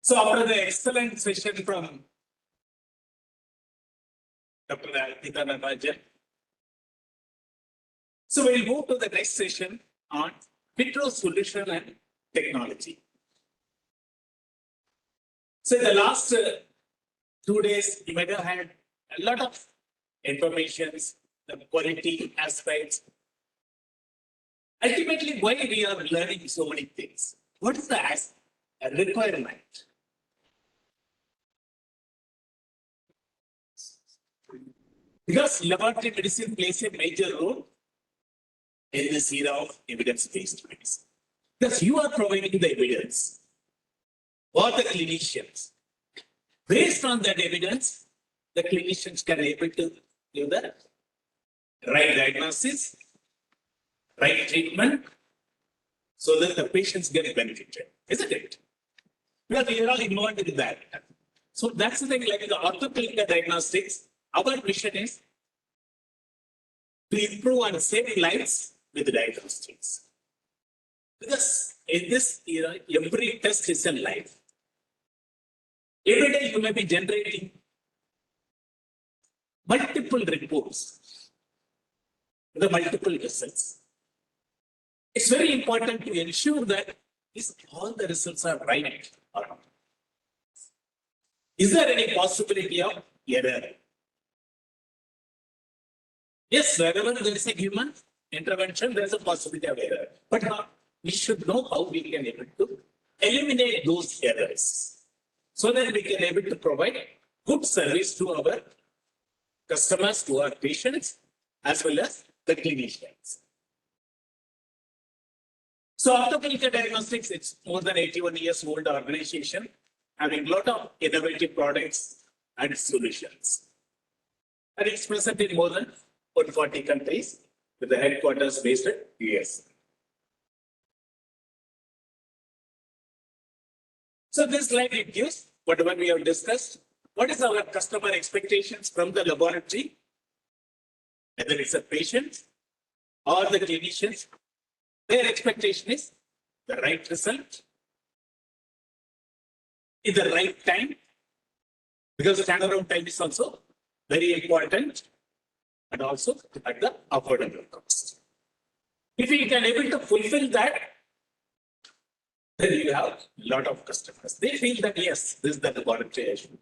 So after the excellent session from Dr.Cheirmaraj, so we'll move to the next session on Vitros solution and technology. So in the last 2 days, you might have had a lot of information, the quality aspects. Ultimately, why we are learning so many things? What is the requirement? Because laboratory medicine plays a major role in this era of evidence-based medicine. Because you are providing the evidence for the clinicians. Based on that evidence, the clinicians can able to give the right diagnosis, right treatment, so that the patients get benefited, isn't it? Because we are all involved in that. So that's the thing, like the orthoclinical diagnostics, our mission is to improve and save lives with the diagnostics. Because in this era, every test is a life. Every day you may be generating multiple reports, the multiple results. It's very important to ensure that all the results are right or not. Is there any possibility of error? Yes, wherever there is a human intervention, there is a possibility of error. But we should know how we can able to eliminate those errors so that we can able to provide good service to our customers, to our patients, as well as the clinicians. So Orthoclinical Diagnostics, it's more than 81 years old organization, having a lot of innovative products and solutions. And it's present in more than 140 countries with the headquarters based in US. So this slide it gives whatever we have discussed. What is our customer expectations from the laboratory? Whether it's a patient or the clinicians, their expectation is the right result in the right time, because the turnaround time is also very important, and also at the affordable cost. If you can able to fulfill that, then you have a lot of customers. They feel that yes, this is the laboratory I should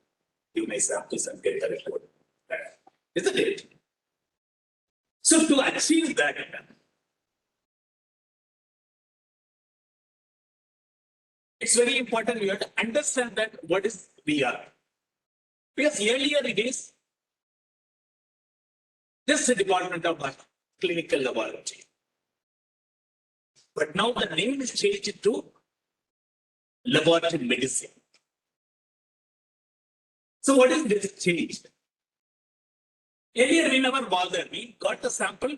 give my samples and get the report. Isn't it? So to achieve that, it's very important you have to understand that what is VR. Because earlier it is just a department of clinical laboratory. But now the name is changed to laboratory medicine. So what is this change? Earlier we never bothered. We got the sample.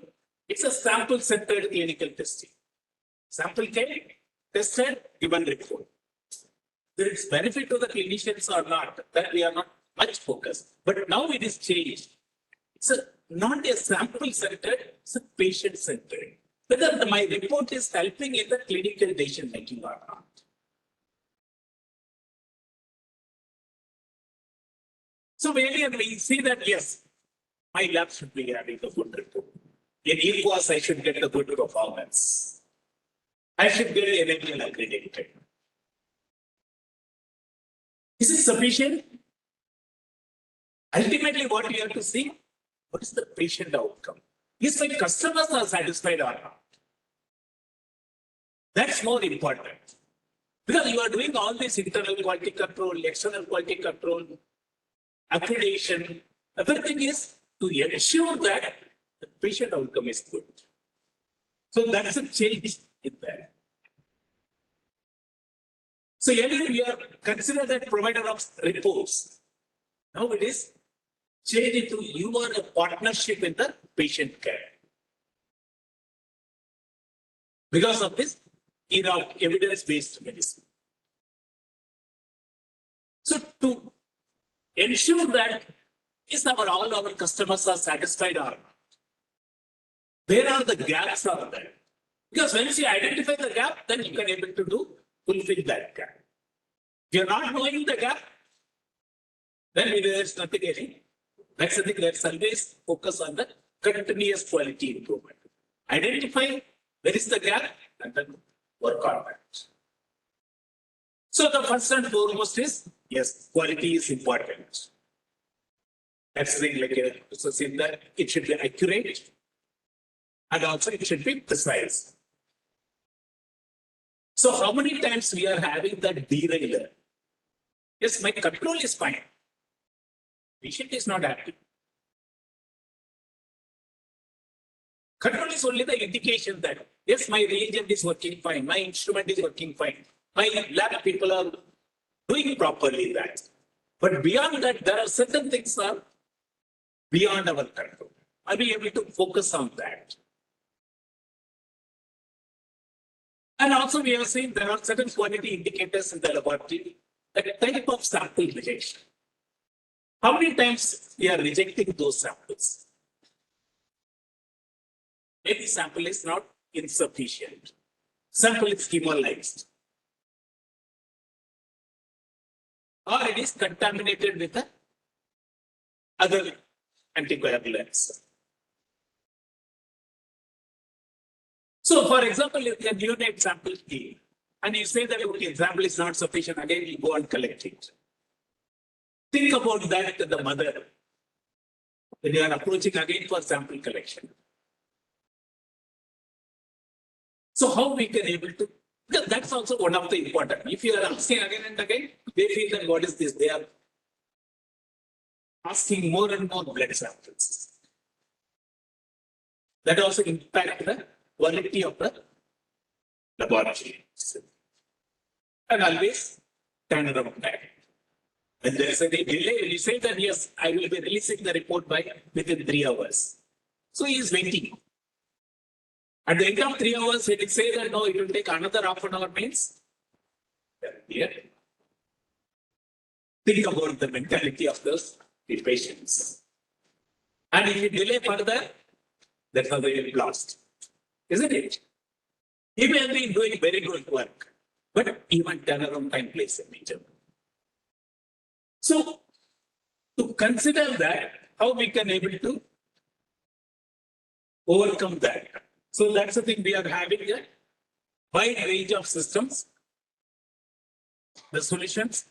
It's a sample-centered clinical testing. Sample came, tested, given report. There is benefit to the clinicians or not, that we are not much focused. But now it is changed. It's not a sample-centered, it's a patient-centered. Whether my report is helping in the clinical decision-making or not. So earlier we see that, yes, my lab should be having a good report. In EQUAS, I should get a good performance. I should get NABL accredited. Is it sufficient? Ultimately, what we have to see, what is the patient outcome? Is my customers are satisfied or not? That's more important. Because you are doing all this internal quality control, external quality control, accreditation, everything is to ensure that the patient outcome is good. So that's a change in that. So earlier we are considered that provider of reports. Now it is changed into you are a partnership in the patient care. Because of this era of evidence-based medicine. So to ensure that all our customers are satisfied or not, where are the gaps are there? Because once you identify the gap, then you can able to fulfill that gap. If you're not knowing the gap, then there's nothing any. That's the thing. Let's always focus on the continuous quality improvement. Identify where is the gap and then work on that. So the first and foremost is, yes, quality is important. That's the thing, like so saying that it should be accurate and also it should be precise. So how many times we are having that derailer? Yes, my control is fine. Patient is not active. Control is only the indication that, yes, my reagent is working fine, my instrument is working fine, my lab people are doing properly that. But beyond that, there are certain things are beyond our control. Are we able to focus on that? And also we have seen there are certain quality indicators in the laboratory, the type of sample rejection. How many times we are rejecting those samples? Maybe sample is not insufficient. Sample is hemolyzed. Or it is contaminated with the other anticoagulants. So, for example, if you donate sample A and you say that okay, sample is not sufficient, again you go and collect it. Think about that to the mother when you are approaching again for sample collection. So how we can able to, because that's also one of the important. If you are asking again and again, they feel that what is this? They are asking more and more blood samples. That also impact the quality of the laboratory. And always turn around time. When there is a delay, you say that yes, I will be releasing the report by within 3 hours. So he is waiting. At the end of 3 hours, when you say that no, it will take another half an hour means, yeah. Think about the mentality of those patients. And if you delay further, that's how they will be lost. Isn't it? He may be doing very good work, but even turnaround time plays a major role. So, to consider that, how we can able to overcome that. So that's the thing, we are having a wide range of systems, the solutions,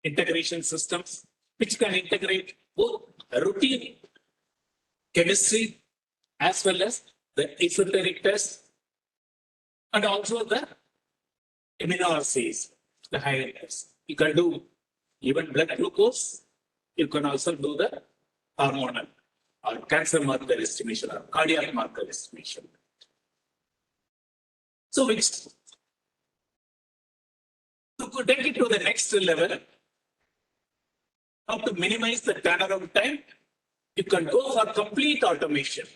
integration systems, which can integrate both routine chemistry as well as the esoteric tests and also the immunoassays, the higher tests. You can do even blood glucose, you can also do the hormonal or cancer marker estimation or cardiac marker estimation. So which to take it to the next level, how to minimize the turnaround time, you can go for complete automation,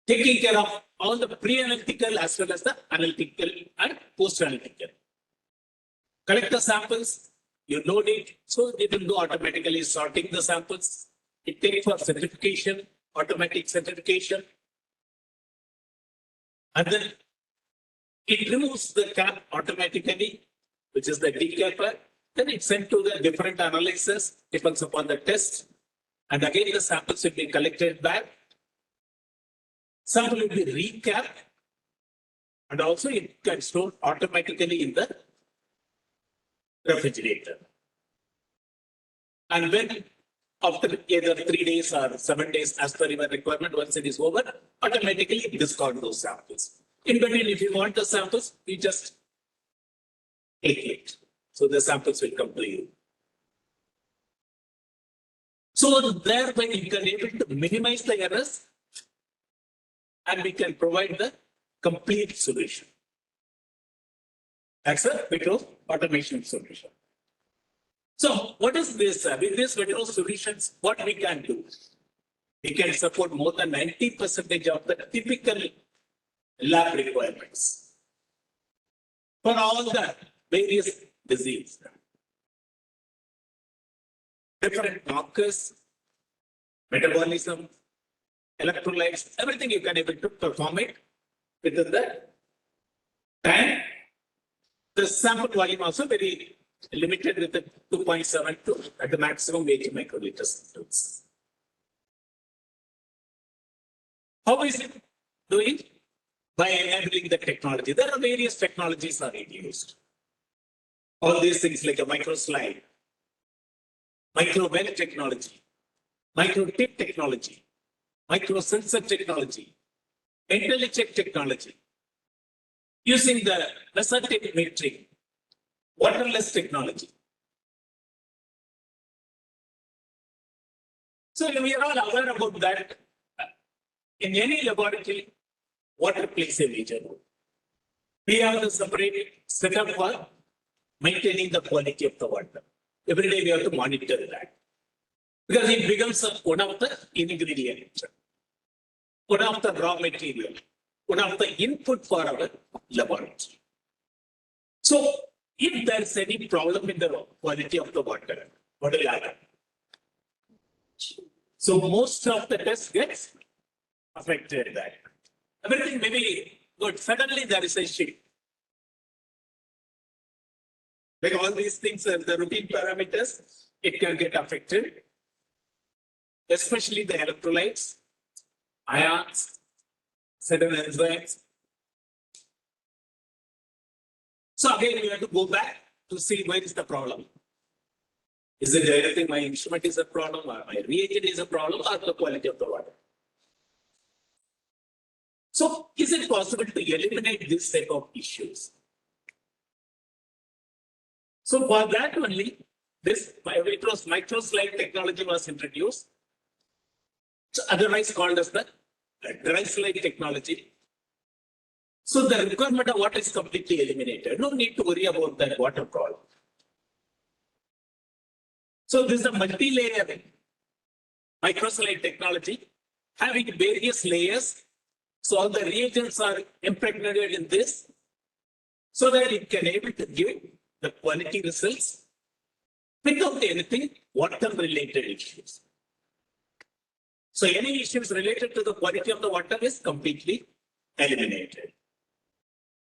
taking care of all the pre-analytical as well as the analytical and post-analytical. Collect the samples, you load it, so it will do automatically sorting the samples. It takes for certification, automatic certification, and then it removes the cap automatically, which is the decapper. Then it's sent to the different analysis, depends upon the test. And again, the samples will be collected back. Sample will be recapped. And also it can store automatically in the refrigerator. And when after either 3 days or 7 days, as per your requirement, once it is over, automatically discard those samples. In between, if you want the samples, you just click it. So the samples will come to you. So thereby you can able to minimize the errors and we can provide the complete solution. That's a Vitros automation solution. So what is this? With this Vitros solutions, what we can do? We can support more than 90% of the typical lab requirements for all the various diseases. Different markers, metabolism, electrolytes, everything you can able to perform it within the time. The sample volume also very limited with the 2.72 at the maximum 80 microliters. How is it doing? By enabling the technology. There are various technologies are used. All these things like a microslide, micro-well technology, micro-tip technology, micro-sensor technology, intelligent technology, using the laser tip metering, waterless technology. So we are all aware about that. In any laboratory, water plays a major role. We have a separate setup for maintaining the quality of the water. Every day we have to monitor that. Because it becomes one of the ingredients, one of the raw material, one of the input for our laboratory. So if there is any problem in the quality of the water, what will happen? So most of the tests gets affected that. Everything may be good. Suddenly there is a shift. Like all these things are the routine parameters, it can get affected. Especially the electrolytes, ions, certain enzymes. So again, we have to go back to see where is the problem. Is it anything my instrument is a problem, or my reagent is a problem, or the quality of the water? So is it possible to eliminate this type of issues? So for that only, this Vitros microslide technology was introduced, so otherwise called as the dry slide technology. So the requirement of water is completely eliminated. No need to worry about that water problem. So this is a multi-layer microslide technology having various layers. So all the reagents are impregnated in this so that it can able to give the quality results without anything water-related issues. So any issues related to the quality of the water is completely eliminated.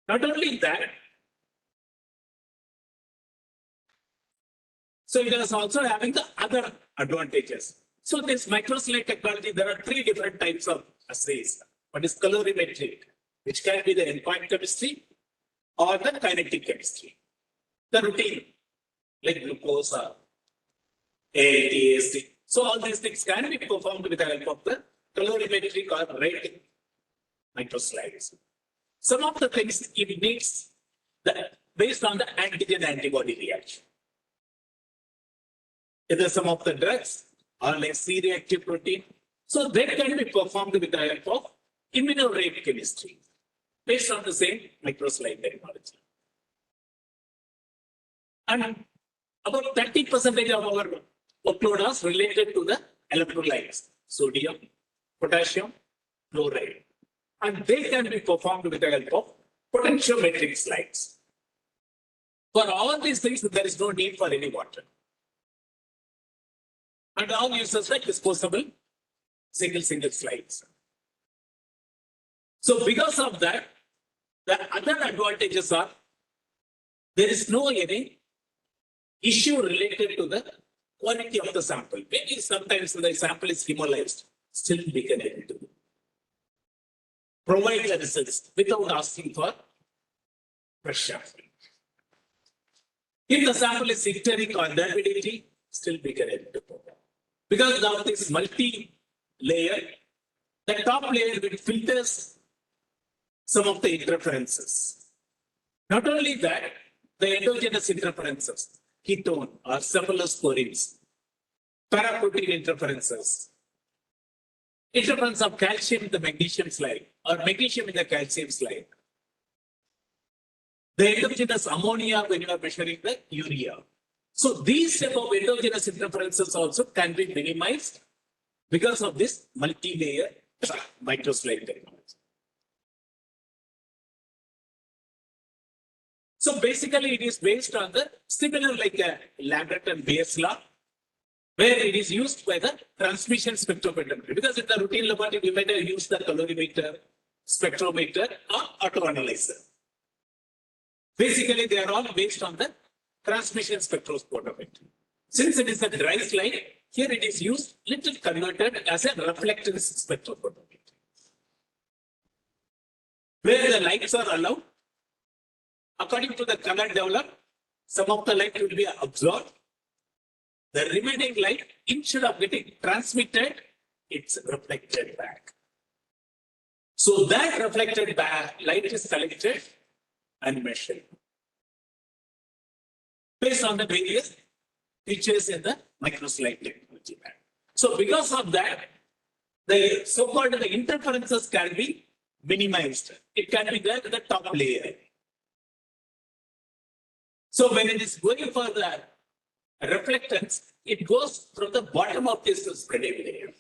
Not only that, so it is also having the other advantages. So this microslide technology, there are three different types of assays. One is calorimetric, which can be the endpoint chemistry or the kinetic chemistry. The routine, like glucose or ALT, AST. So all these things can be performed with the help of the calorimetric or rate microslides. Some of the things it needs based on the antigen-antibody reaction. Either some of the drugs or like C-reactive protein. So that can be performed with the help of immunorate chemistry based on the same microslide technology. And about 30% of our workload is related to the electrolytes, sodium, potassium, chloride. And they can be performed with the help of potentiometric slides. For all these things, there is no need for any water. And all uses like disposable single slides. So because of that, the other advantages are there is no any issue related to the quality of the sample. Maybe sometimes the sample is hemolyzed, still we can able to provide the results without asking for fresh sample. If the sample is icteric or diabetic, still we can able to provide. Because of this multi-layer, the top layer will filters some of the interferences. Not only that, the endogenous interferences, ketone or cephalosporins, paraprotein interferences, interference of calcium in the magnesium slide or magnesium in the calcium slide, the endogenous ammonia when you are measuring the urea. So these type of endogenous interferences also can be minimized because of this multi-layer microslide technology. So basically it is based on the similar like a Lambert and Bayes law, where it is used by the transmission spectrophotometry. Because in the routine laboratory, we might have used the calorimeter, spectrometer, or autoanalyzer. Basically, they are all based on the transmission spectrophotometry. Since it is a dry slide, here it is used little converted as a reflectance spectrophotometry, where the lights are allowed. According to the color developed, some of the light will be absorbed. The remaining light, instead of getting transmitted, it's reflected back. So that reflected back light is collected and measured based on the various features in the microslide technology. So because of that, the so-called the interferences can be minimized. It can be there in the top layer. So when it is going for the reflectance, it goes from the bottom of this spreading layer.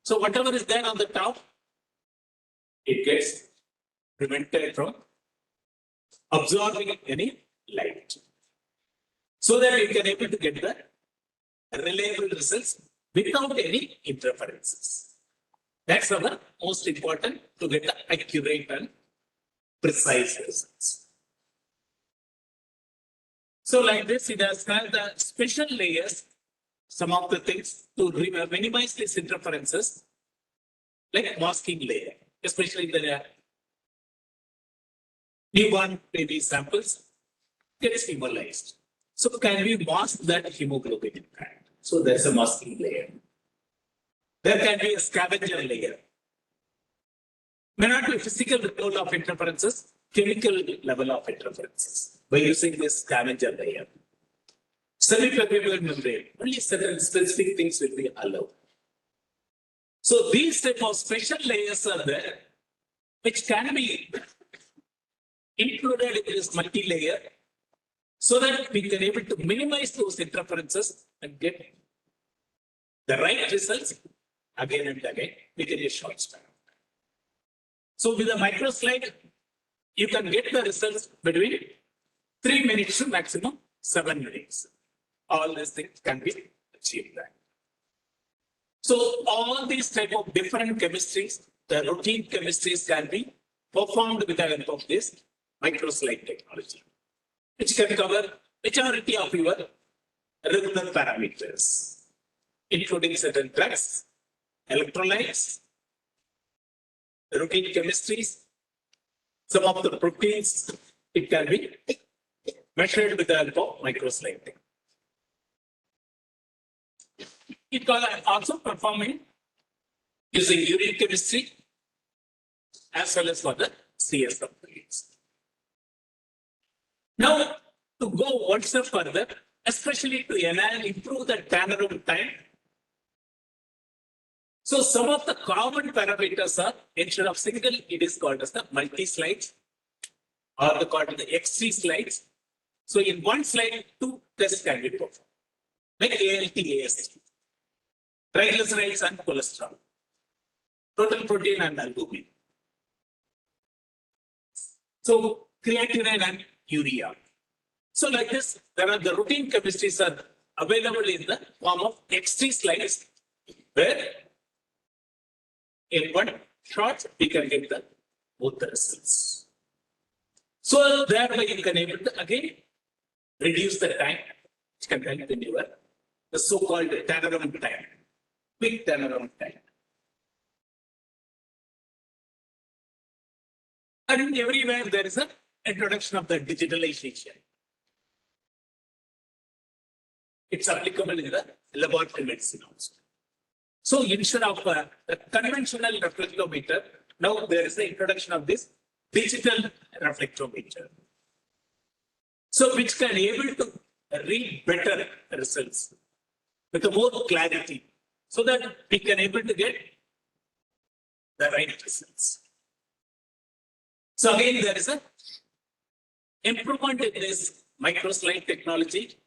So whatever is there on the top, it gets prevented from absorbing any light, so that you can able to get the reliable results without any interferences. That's our most important to get the accurate and precise results. So like this, it has got the special layers, some of the things to minimize these interferences, like masking layer, especially the newborn baby samples gets hemolyzed. So can we mask that hemoglobin impact? So there's a masking layer. There can be a scavenger layer. May not be physical level of interferences, chemical level of interferences by using this scavenger layer. Semi-permeable membrane, only certain specific things will be allowed. So these type of special layers are there, which can be included in this multi-layer, so that we can able to minimize those interferences and get the right results again and again within a short span. So with a microslide, you can get the results between 3 minutes to maximum 7 minutes. All these things can be achieved. So all these type of different chemistries, the routine chemistries can be performed with the help of this microslide technology, which can cover majority of your regular parameters, including certain drugs, electrolytes, routine chemistries, some of the proteins. It can be measured with the help of microslide. It can also perform using urine chemistry as well as for the CS substrates. Now, to go one step further, especially to improve the turnaround time. So some of the common parameters are, instead of single, it is called as the multi-slides, or the called the X3 slides. So in one slide, 2 tests can be performed, like ALT, AST, triglycerides and cholesterol, total protein and albumin. So creatinine and urea. So like this, there are the routine chemistries are available in the form of X3 slides, where in one shot we can get the both the results. So thereby you can able to again reduce the time, which can help in your the so-called turnaround time, quick turnaround time. And everywhere there is an introduction of the digitalization. It's applicable in the laboratory medicine also. So instead of the conventional reflectometer, now there is the introduction of this digital reflectometer. So which can able to read better results with more clarity, so that we can able to get the right results. So again, there is a improvement in this microslide technology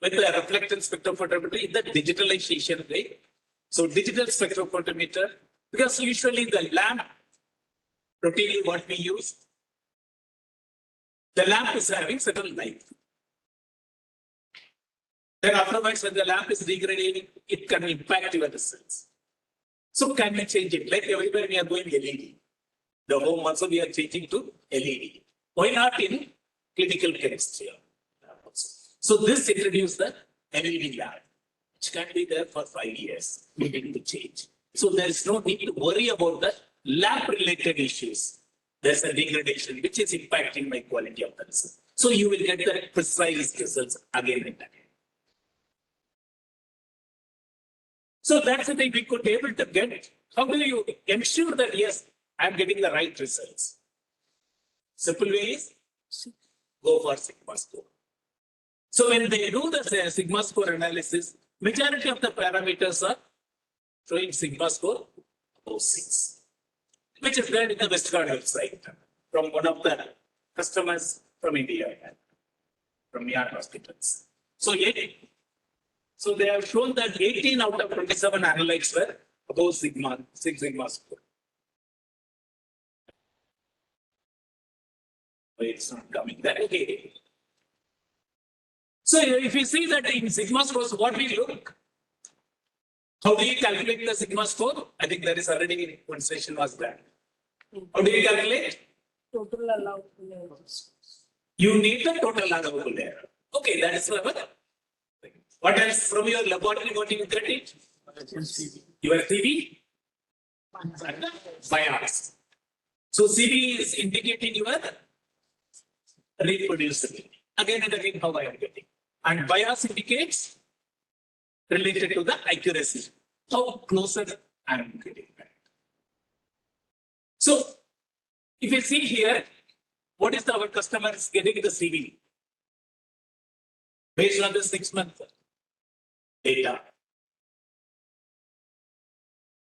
with the reflectance spectrophotometry in the digitalization way. So digital spectrophotometer, because usually the lamp, routinely what we use, the lamp is having certain light. Then afterwards, when the lamp is degrading, it can impact your results. So can we change it? Like everywhere we are going LED. The home also we are changing to LED. Why not in clinical chemistry? So this introduced the annealing lab, which can be there for 5 years, needing to change. So there is no need to worry about the lab-related issues. There's a degradation which is impacting my quality of the result. So you will get the precise results again and again. So that's the thing we could be able to get. How do you ensure that, yes, I'm getting the right results? Simple way is go for sigma score. So when they do the sigma score analysis, majority of the parameters are showing sigma score above 6, which is there in the Western website from one of the customers from India, from your hospitals. So they have shown that 18 out of 27 analytes were above 6 sigma score. It's not coming there. Okay. So if you see that in sigma scores, what we look, how do you calculate the sigma score? I think there is already one session was there. How do you calculate? Total allowable errors. You need the total allowable error. Okay, that is clever. What else from your laboratory? What do you get it? Your CV? Bias. So CV is indicating your reproducibility. Again and again, how I am getting. And bias indicates related to the accuracy. How closer I am getting back. So, if you see here, what is our customers getting the CV? Based on the 6-month data.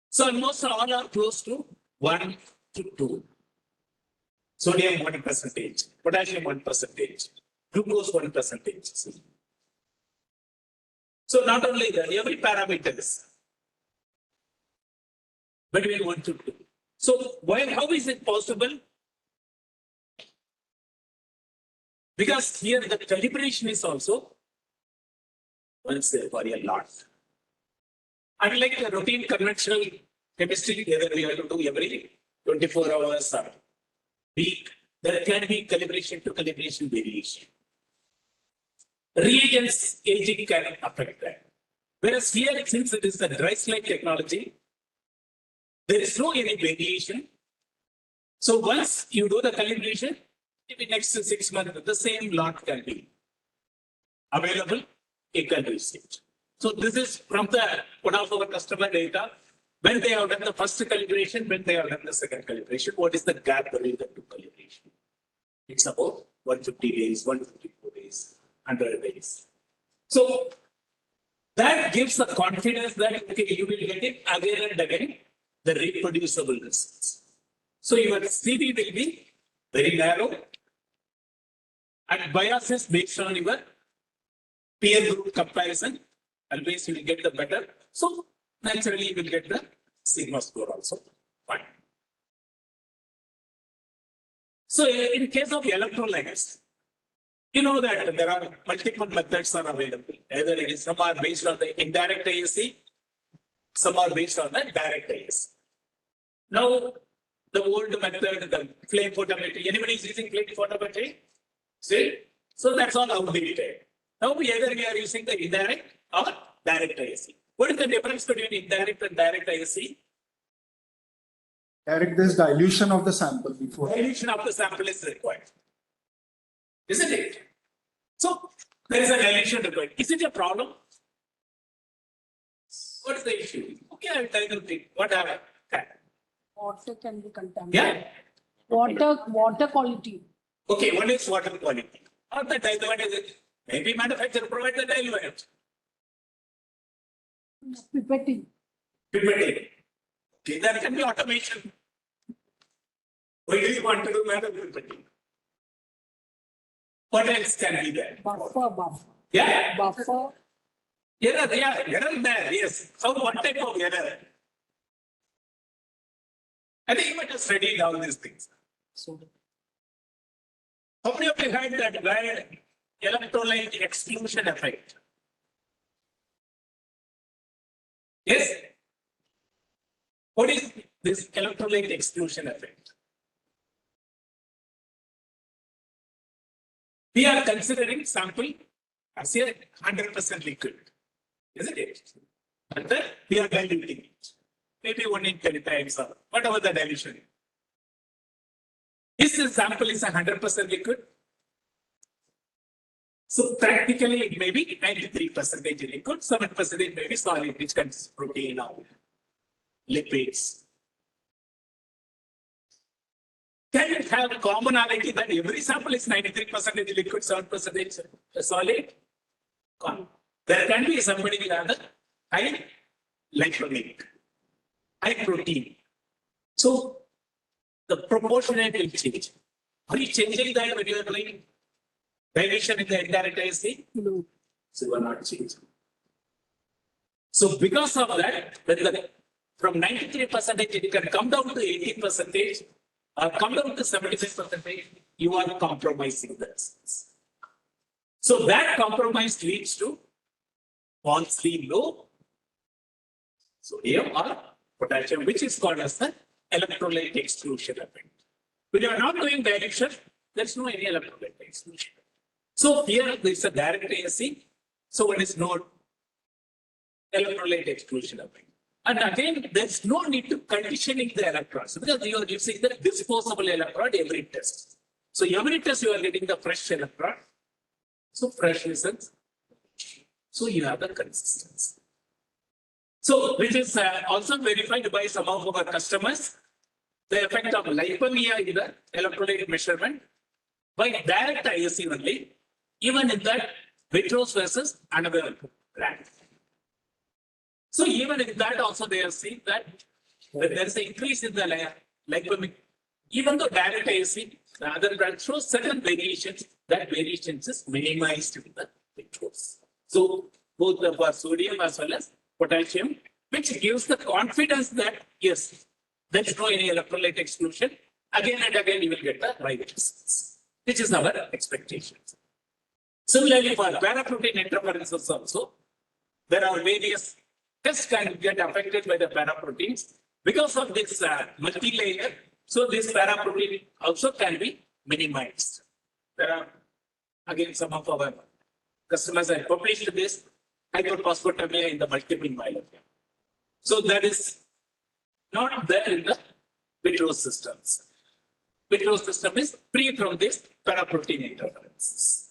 So almost all are close to 1 to 2. Sodium 1%, potassium 1%, glucose 1%. So not only that, every parameter is between 1 to 2. So how is it possible? Because here the calibration is also once there for a lot. Unlike the routine conventional chemistry, whether we have to do every 24 hours or week, there can be calibration to calibration variation. Reagents aging can affect that. Whereas here, since it is a dry slide technology, there is no any variation. So once you do the calibration, maybe next 6 months, the same lot can be available, it can be saved. So this is from one of our customer data. When they have done the first calibration, when they have done the second calibration, what is the gap between the two calibration? It's about 150 days, 154 days, 100 days. So that gives the confidence that okay, you will get it again and again, the reproducible results. So your CV will be very narrow and biases based on your peer group comparison. Always you will get the better. So naturally you will get the sigma score also. Fine. So in case of electrolytes, you know that there are multiple methods are available. Either it is some are based on the indirect ASC, some are based on the direct ASC. Now the old method, the flame photometry, anybody is using flame photometry? See? So that's all outdated. Now either we are using the indirect or direct ISC. What is the difference between indirect and direct ISC? Direct, there's dilution of the sample before. Dilution of the sample is required. Isn't it? So there is a dilution required. Is it a problem? What is the issue? Okay, I will tell you what happened. Water can be contaminated. Yeah. Water quality. Okay, one is water quality. Or the diluent is it? Maybe manufacturer provide the diluent. Pipetting. Pipetting. Okay, that can be automation. Why do you want to do manual pipetting? What else can be there? Buffer. Yeah. Buffer. Error there, yes. So what type of error? I think you might have studied all these things. So, How many of you heard that word electrolyte exclusion effect? Yes? What is this electrolyte exclusion effect? We are considering sample as a 100% liquid, isn't it? And then we are diluting it. Maybe 1 in 10 times or whatever the dilution. If the sample is 100% liquid, so practically it may be 93% liquid, 7% may be solid, which contains protein or lipids. Can it have a commonality that every sample is 93% liquid, 7% solid? There can be somebody with other high lipomic, high protein. So the proportionate will change. Are you changing that when you are doing dilution in the indirect IC? No. So you are not changing. So because of that, from 93% it can come down to 80%, or come down to 76%, you are compromising the results. So that compromise leads to falsely low sodium or potassium, which is called as the electrolyte exclusion event. When you are not doing dilution, there's no any electrolyte exclusion. So here there's a direct AC, so it is not electrolyte exclusion event. And again, there's no need to conditioning the electrons because you are using the disposable electrode every test. So every test you are getting the fresh electron. So fresh results. So you have the consistency. So which is also verified by some of our customers. The effect of lipemia in the electrolyte measurement by direct ISC only, even in that Vitros versus another brand. So even in that also they have seen that when there is an increase in the lipemic, even though direct ISC, the other brand shows certain variations, that variations is minimized in the Vitros. So both for sodium as well as potassium, which gives the confidence that yes, there is no any electrolyte exclusion. Again and again you will get the right results, which is our expectations. Similarly for paraprotein interferences also, there are various tests can get affected by the paraproteins because of this multi-layer. So this paraprotein also can be minimized. There are again some of our customers have published this hyperphosphatemia in the multiple myeloma. So that is not there in the Vitros systems. Vitros system is free from this paraprotein interferences.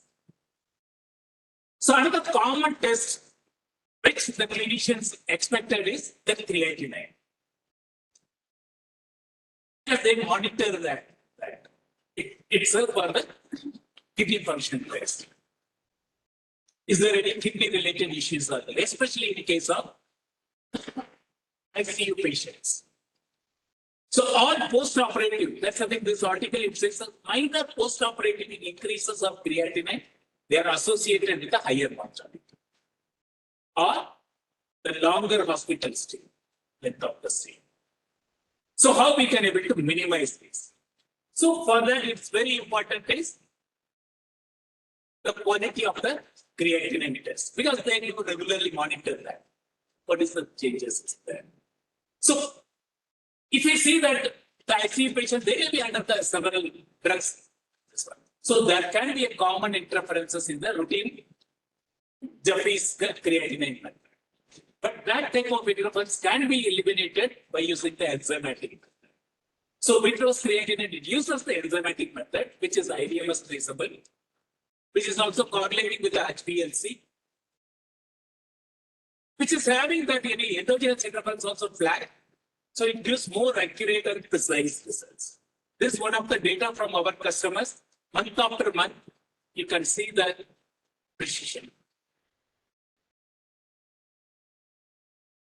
So another common test which the clinicians expected is the creatinine. Because they monitor that itself for the kidney function test. Is there any kidney related issues, especially in the case of ICU patients? So all post-operative, that's something this article it says minor post-operative increases of creatinine, they are associated with a higher mortality or the longer hospital stay, length of the stay. So how we can able to minimize this? So for that, it's very important is the quality of the creatinine test because they need to regularly monitor that. What is the changes there? So if we see that the ICU patient, they will be under the several drugs. So there can be a common interferences in the routine Jeffrey's creatinine method. But that type of interference can be eliminated by using the enzymatic method. So Vitros creatinine, it uses the enzymatic method, which is IDMS traceable, which is also correlating with the HPLC, which is having that any endogenous interference also flag. So it gives more accurate and precise results. This is one of the data from our customers. Month after month, you can see the precision.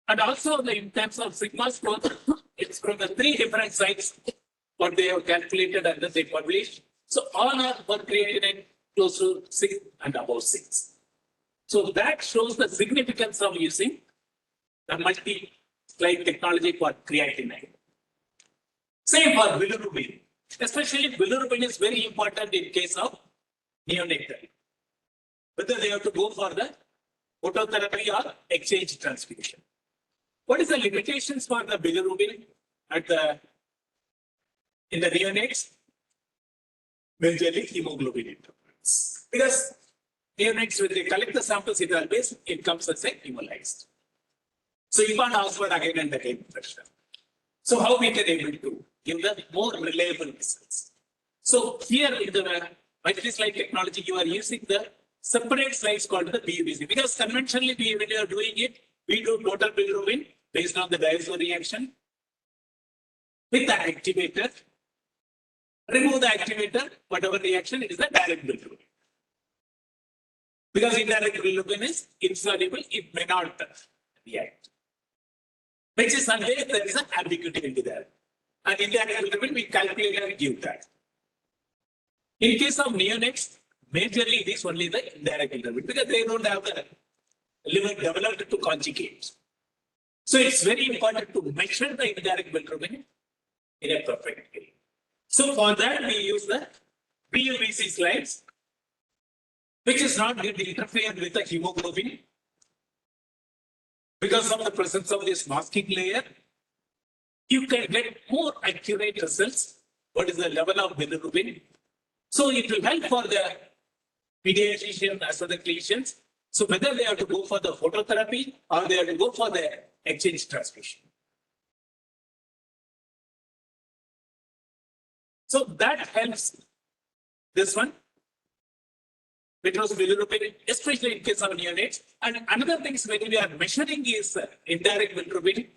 And also in terms of sigma score, it's from the 3 different sites what they have calculated and then they published. So all are for creatinine close to 6 and above 6. So that shows the significance of using the multi-slide technology for creatinine. Same for bilirubin. Especially bilirubin is very important in case of neonatal. Whether they have to go for the phototherapy or exchange transfusion. What is the limitations for the bilirubin in the neonates? Majorly hemoglobin interference. Because neonates, when they collect the samples, it comes as a hemolyzed. So you can't ask for again and again pressure. So how we can able to give the more reliable results? So here in the multi-slide technology, you are using the separate slides called the BUBC, because conventionally when you are doing it, we do total bilirubin based on the diazo reaction with the activator. Remove the activator, whatever reaction, it is the direct bilirubin. Because indirect bilirubin is insoluble, it may not react. Which is unless there is an ambiguity into that. And indirect bilirubin, we calculate and give that. In case of neonates, majorly it is only the indirect bilirubin because they don't have the liver developed to conjugate. So it's very important to measure the indirect bilirubin in a perfect way. So for that, we use the BUBC slides, which is not going to interfere with the hemoglobin. Because of the presence of this masking layer, you can get more accurate results. What is the level of bilirubin? So it will help for the pediatrician as well as the clinicians. So whether they have to go for the phototherapy or they have to go for the exchange transfusion. So that helps this one. Vitros bilirubin, especially in case of neonates. And another thing when we are measuring is indirect bilirubin,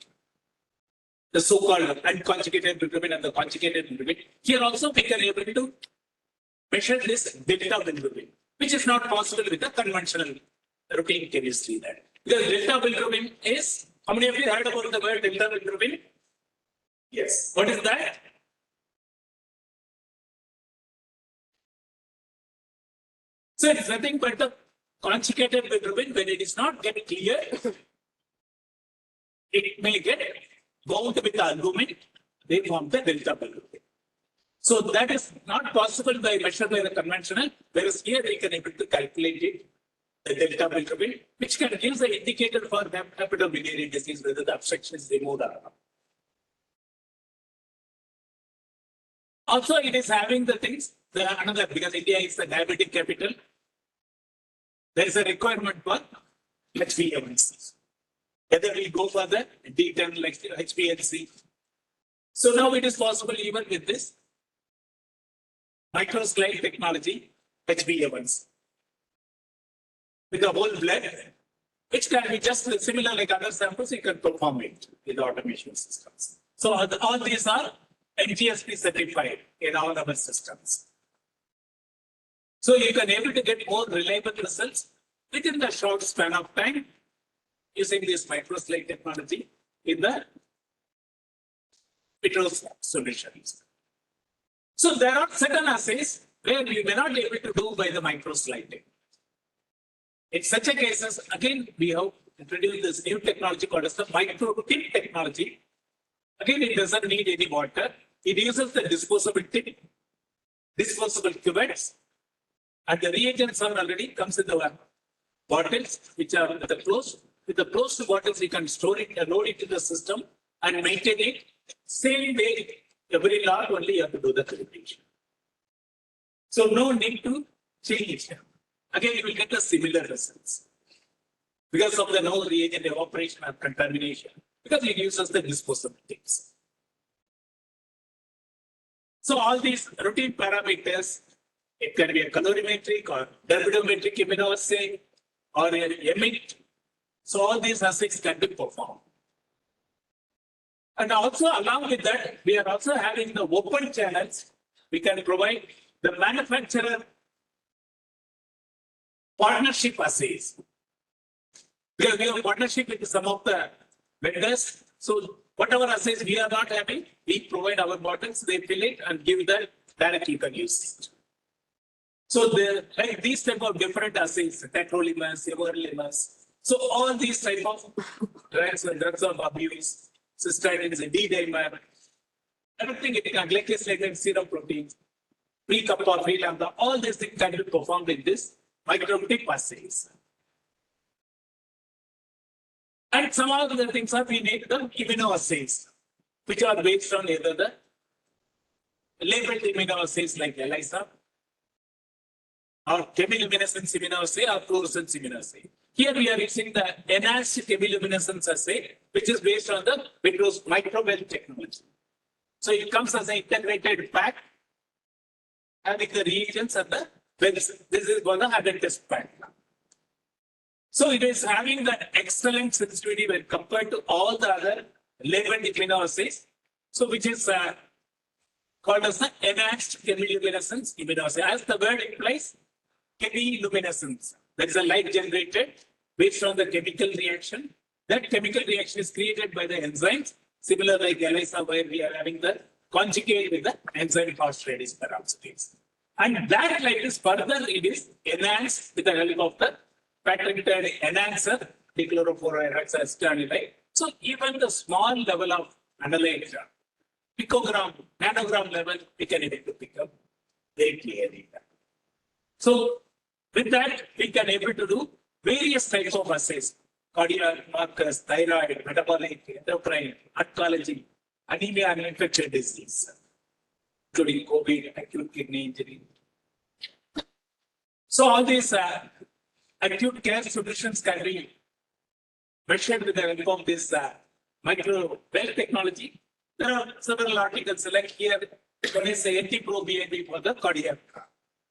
the so-called unconjugated bilirubin and the conjugated bilirubin. Here also we can able to measure this delta bilirubin, which is not possible with the conventional routine chemistry. That because delta bilirubin is, how many of you heard about the word delta bilirubin? Yes. What is that? So it's nothing but the conjugated bilirubin. When it is not getting clear, it may get bound with the albumin. They form the delta bilirubin. So that is not possible by measured by the conventional, whereas here we can able to calculate it, the delta bilirubin, which can give the indicator for the hepatobiliary disease, whether the obstruction is removed or not. Also, it is having the things, another, because India is the diabetic capital, there is a requirement for HbA1c. Whether we go for the D10 like HbA1c. So now it is possible even with this microslide technology, HbA1c. With the whole blood, which can be just similar like other samples, you can perform it with the automation systems. So all these are NGSP certified in all our systems. So you can able to get more reliable results within the short span of time using this microslide technology in the Vitros solutions. So there are certain assays where we may not be able to do by the microslide. In such a cases, again, we have introduced this new technology called as the micro-tip technology. Again, it doesn't need any water. It uses the disposable tip, disposable cuvettes, and the reagents are already comes in the bottles, which are the closed. With the closed bottles, you can store it and load it in the system and maintain it. Same way, every lot only you have to do the calibration. So no need to change it. Again, you will get the similar results because of the no reagent evaporation or contamination, because it uses the disposable tips. So all these routine parameters, it can be a colorimetric or turbidometric immunoassay or an emit. So all these assays can be performed. And also along with that, we are also having the open channels. We can provide the manufacturer partnership assays. Because we have partnership with some of the vendors. So whatever assays we are not having, we provide our bottles, they fill it and give that directly you can use it. So like these type of different assays, tacrolimus, everolimus. So all these type of drugs and drugs of abuse, cysteines, D-dimer, everything it can glycosylated serum proteins, pre-kappa, pre-lambda, all these things can be performed in this microtip assays. And some of the things are we need the immunoassays, which are based on either the labeled immunoassays like ELISA or chemiluminescence immunoassay or fluorescence immunoassay. Here we are using the enhanced chemiluminescence assay, which is based on the Vitros microwell technology. So it comes as an integrated pack, having the reagents and the wells. This is one of the 100 test pack. So it is having that excellent sensitivity when compared to all the other labeled immunoassays. So which is called as the enhanced chemiluminescence immunoassay. As the word implies, chemiluminescence. That is a light generated based on the chemical reaction. That chemical reaction is created by the enzymes, similar like ELISA, where we are having the conjugate with the enzyme phosphatase peroxidase. And that light is further, it is enhanced with the help of the patented enhancer, dichlorofluorohexacetanilide. So even the small level of analyte, picogram, nanogram level, we can able to pick up very clearly. So with that, we can able to do various types of assays: cardiac markers, thyroid, metabolic, endocrine, oncology, anemia and infectious disease, including COVID, acute kidney injury. So all these acute care solutions can be measured with the help of this micro well technology. There are several articles like here. One is NT-proBNP for the cardiac.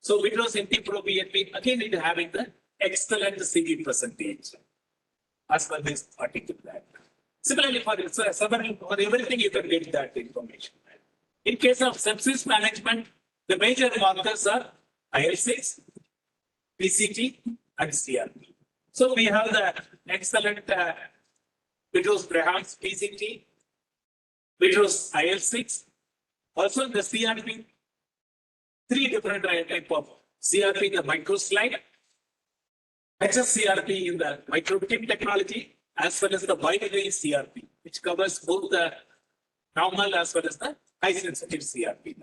So Vitros NT-proBNP, again, it having the excellent CV percentage as per this article. Similarly, for everything, you can get that information. In case of sepsis management, the major markers are IL-6, PCT, and CRP. So we have the excellent Vitros Graham's PCT, Vitros IL-6, also the CRP, three different type of CRP, the microslide, HSCRP in the microbeam technology, as well as the binary CRP, which covers both the normal as well as the high sensitive CRP.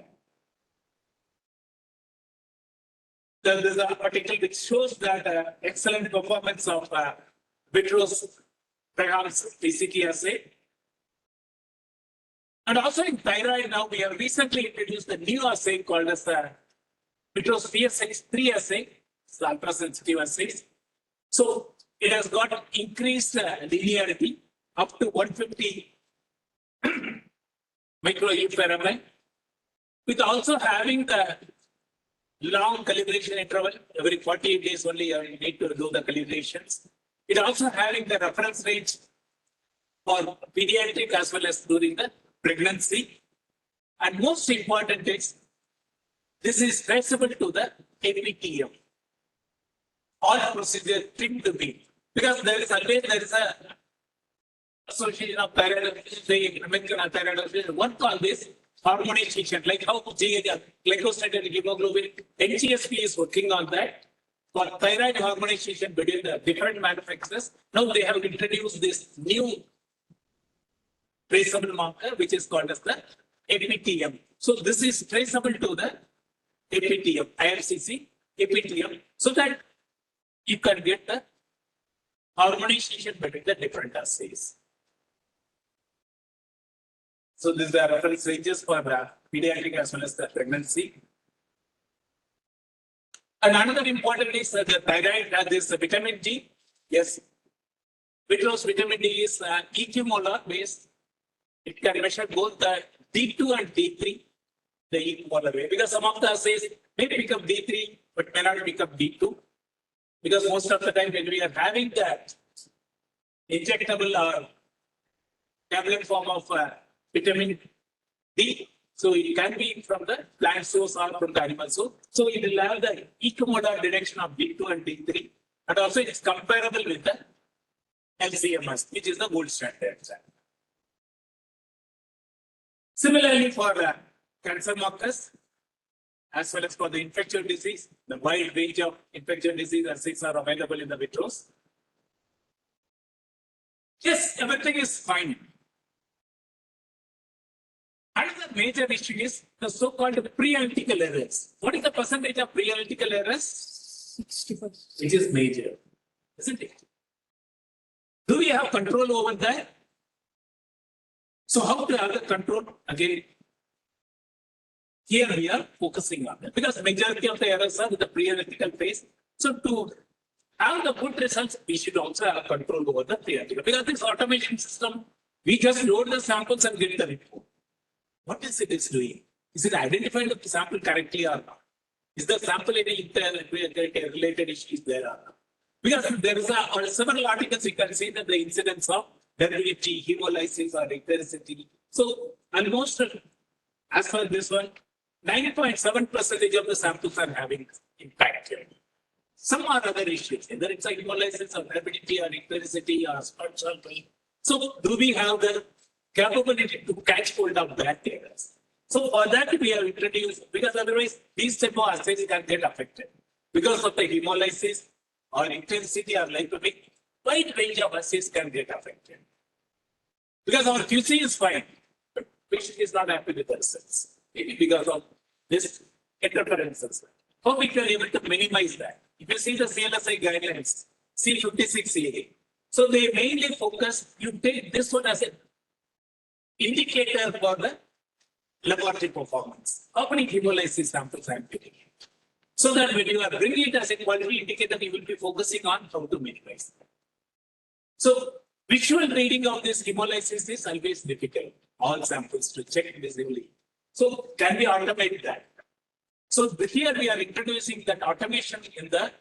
There is an article which shows that excellent performance of Vitros Graham's PCT assay. And also in thyroid now, we have recently introduced a new assay called as the Vitros PSX3 assay. It's the ultra-sensitive assays. So it has got increased linearity up to 150 microEU/ml, with also having the long calibration interval. Every 48 days only you need to do the calibrations. It also having the reference range for pediatric as well as during the pregnancy. And most important is, this is traceable to the APTM. All procedure trimmed to be. Because there is a association of thyroid, the American thyroid association. One call this harmonization, like how glycosylated hemoglobin, NGSP is working on that. For thyroid harmonization between the different manufacturers, now they have introduced this new traceable marker, which is called as the APTM. So this is traceable to the APTM, IRCC, APTM, so that you can get the harmonization between the different assays. So these are reference ranges for the pediatric as well as the pregnancy. And another important is that the thyroid has this vitamin D. Yes, Vitros vitamin D is equimolar based. It can measure both the D2 and D3, the equimolar way. Because some of the assays may become D3, but may not become D2. Because most of the time when we are having that injectable or tablet form of vitamin D, so it can be from the plant source or from the animal source. So it will have the equimolar detection of D2 and D3. And also it is comparable with the LCMS, which is the gold standard. Similarly, for cancer markers, as well as for the infectious disease, the wide range of infectious disease assays are available in the Vitros. Yes, everything is fine. Another major issue is the so-called pre-analytical errors. What is the percentage of pre-analytical errors? 60%. It is major, isn't it? Do we have control over that? So how to have the control? Again, Here we are focusing on that because majority of the errors are in the pre-analytical phase. So to have the good results, we should also have control over the pre-analytical because this automation system, we just load the samples and get the report. What is it is doing? Is it identifying the sample correctly or not? Is the sample any related issues there or not? Because there is several articles you can see that the incidence of turbidity, hemolysis or eccentricity. So almost as for this one, 9.7% of the samples are having impact here. Some are other issues, whether it's a hemolysis or turbidity or eccentricity or spot sample. So do we have the capability to catch hold of that errors? So for that we have introduced, because otherwise these type of assays can get affected. Because of the hemolysis or intensity or lipomic, wide range of assays can get affected. Because our QC is fine, but patient is not happy with the results. Maybe because of this interferences. How we can able to minimize that? If you see the CLSI guidelines, C56A, so they mainly focus, you take this one as an indicator for the laboratory performance. How many hemolysis samples I am taking? So that when you are bringing it as a quality indicator, you will be focusing on how to minimize that. So visual reading of this hemolysis is always difficult. All samples to check visibly. So can we automate that? So here we are introducing that automation in the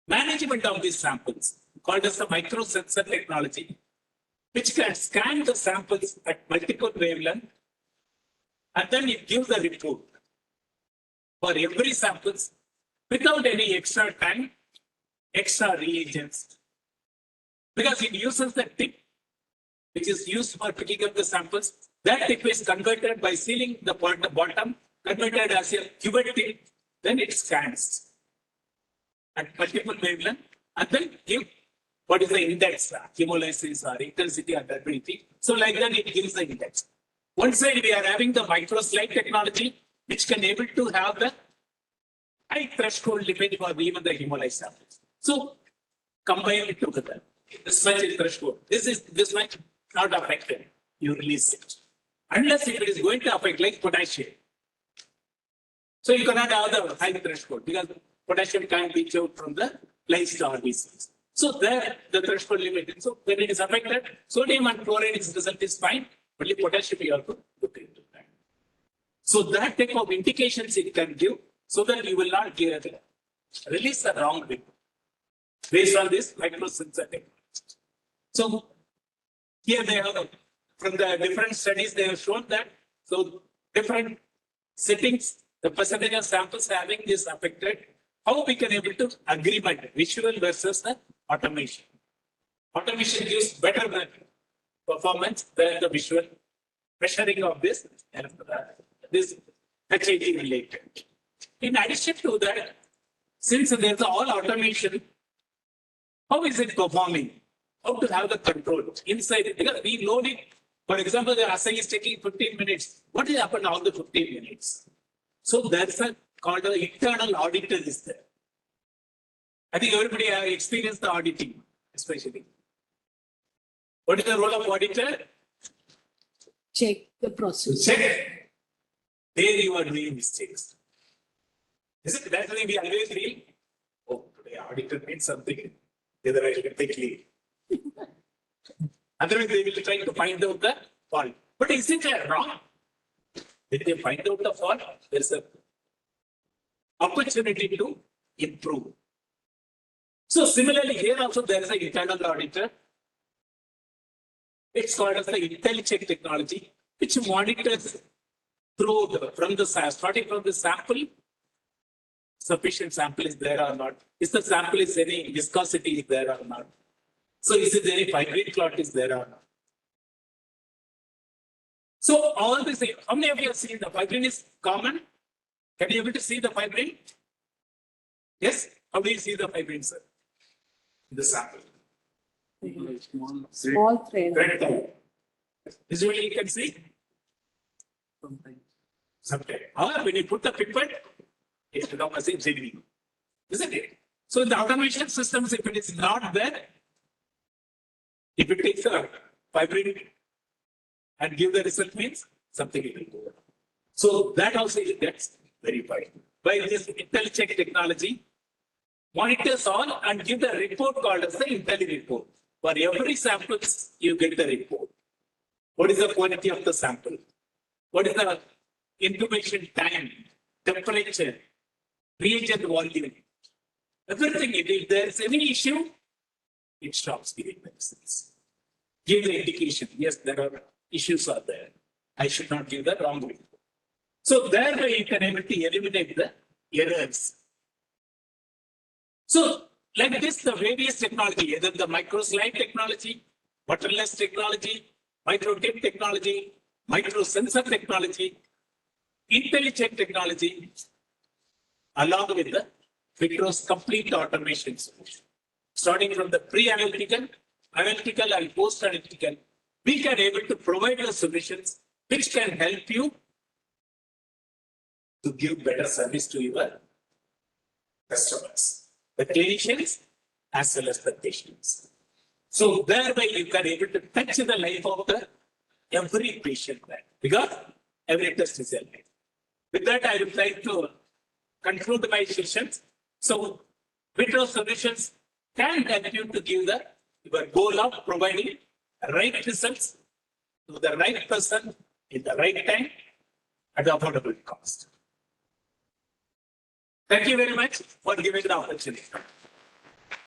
management of these samples called as the microsensor technology, which can scan the samples at multiple wavelength and then it gives a report for every samples without any extra time, extra reagents. Because it uses the tip, which is used for picking up the samples. That tip is converted by sealing the bottom, converted as a cuvette tip, then it scans at multiple wavelength and then give what is the index, hemolysis or intensity or turbidity. So like that, it gives the index. One side we are having the microslide technology, which can able to have the high threshold limit for even the hemolysis samples. So combine it together. This much is threshold. This much not affected. You release it. Unless if it is going to affect like potassium. So you cannot have the high threshold because potassium can't reach out from the lysed RBCs. So there the threshold limit. So when it is affected, sodium and chloride result is fine, only potassium you have to look into that. So that type of indications it can give so that you will not release the wrong thing based on this microsensor technology. So here they have, from the different studies, they have shown that, so different settings, the percentage of samples having this affected, how we can able to agreement visual versus the automation. Automation gives better performance than the visual measuring of this HIT related. In addition to that, since there's all automation, how is it performing? How to have the control inside it? Because we load it. For example, the assay is taking 15 minutes. What will happen all the 15 minutes? So that's called an internal auditor is there. I think everybody has experienced the auditing, especially. What is the role of auditor? Check the process. Check. There you are doing mistakes. Is it that way we always feel? Oh, today auditor means something. Either I should take leave. Otherwise, they will try to find out the fault. But is it wrong? If they find out the fault, there's an opportunity to improve. So similarly, here also there is an internal auditor. It's called as the IntelliCheck technology, which monitors starting from the sample, sufficient sample is there or not. Is the sample is any viscosity is there or not? So is it any fibrine clot is there or not? So all this, how many of you have seen the fibrine is common? Can you able to see the fibrine? Yes? How do you see the fibrine, sir? In the sample. Small thread. Red color. Visually you can see? Sometimes. However, when you put the pipette, it becomes as a jelly. Isn't it? So in the automation systems, if it is not there, if it takes a fibrine and give the result means something it will go. So that also gets verified. By this intelligent technology, monitors all and give the report called as the intelli report. For every sample, you get the report. What is the quality of the sample? What is the incubation time, temperature, reagent volume? Everything. If there is any issue, it stops giving medicines. Give the indication. Yes, there are issues are there. I should not give the wrong report. So thereby you can able to eliminate the errors. So like this, the various technology, either the microslide technology, butterless technology, microtip technology, microsensor technology, intelligent technology, along with the Vitros complete automation solution. Starting from the pre-analytical, analytical and post-analytical, we can able to provide the solutions which can help you to give better service to your customers, the clinicians as well as the patients. So thereby you can able to touch the life of the every patient there, because every test is a life. With that, I would like to conclude my sessions. So Vitros solutions can help you to give the your goal of providing right results to the right person in the right time at affordable cost. Thank you very much for giving the opportunity.